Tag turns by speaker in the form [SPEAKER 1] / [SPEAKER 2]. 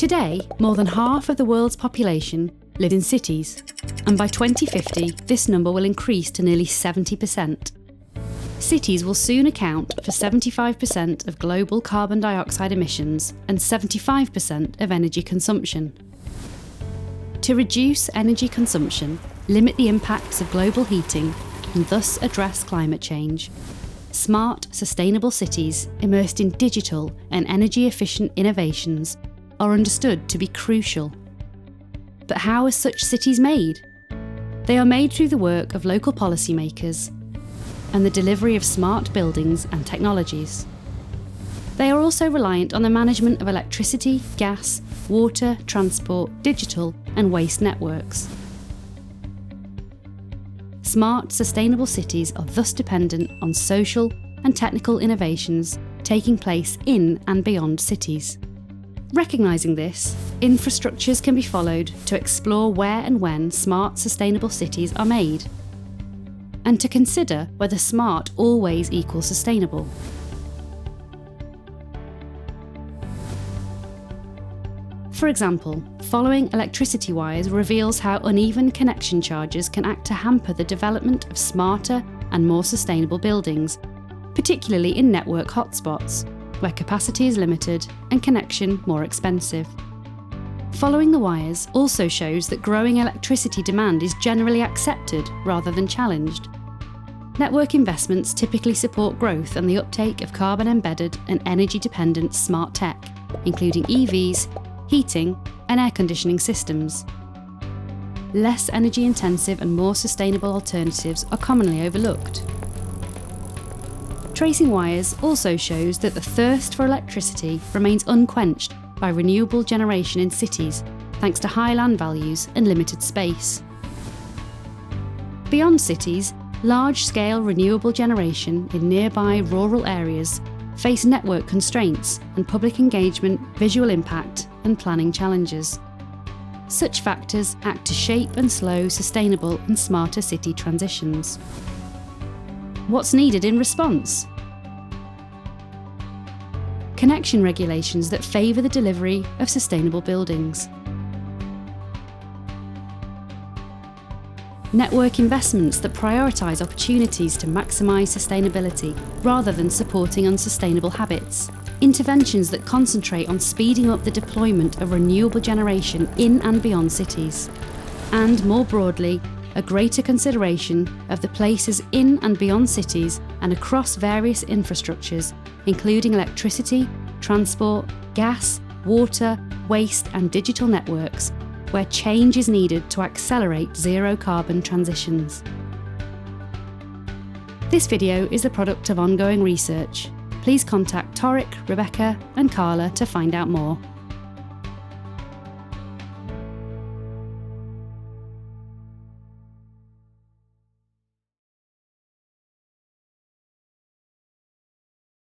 [SPEAKER 1] Today, more than half of the world's population live in cities, and by 2050, this number will increase to nearly 70%. Cities will soon account for 75% of global carbon dioxide emissions and 75% of energy consumption. To reduce energy consumption, limit the impacts of global heating, and thus address climate change, smart, sustainable cities immersed in digital and energy-efficient innovations are understood to be crucial. But how are such cities made? They are made through the work of local policymakers and the delivery of smart buildings and technologies. They are also reliant on the management of electricity, gas, water, transport, digital and waste networks. Smart, sustainable cities are thus dependent on social and technical innovations taking place in and beyond cities. Recognising this, infrastructures can be followed to explore where and when smart, sustainable cities are made, and to consider whether smart always equals sustainable. For example, following electricity wires reveals how uneven connection charges can act to hamper the development of smarter and more sustainable buildings, particularly in network hotspots, where capacity is limited and connection more expensive. Following the wires also shows that growing electricity demand is generally accepted rather than challenged. Network investments typically support growth and the uptake of carbon-embedded and energy-dependent smart tech, including EVs, heating and air conditioning systems. Less energy-intensive and more sustainable alternatives are commonly overlooked. Tracing wires also shows that the thirst for electricity remains unquenched by renewable generation in cities, thanks to high land values and limited space. Beyond cities, large-scale renewable generation in nearby rural areas face network constraints and public engagement, visual impact and planning challenges. Such factors act to shape and slow sustainable and smarter city transitions. What's needed in response? Connection regulations that favour the delivery of sustainable buildings. Network investments that prioritise opportunities to maximise sustainability rather than supporting unsustainable habits. Interventions that concentrate on speeding up the deployment of renewable generation in and beyond cities. And more broadly, a greater consideration of the places in and beyond cities and across various infrastructures, including electricity, transport, gas, water, waste and digital networks, where change is needed to accelerate zero-carbon transitions. This video is the product of ongoing research. Please contact Torik, Rebecca and Carla to find out more.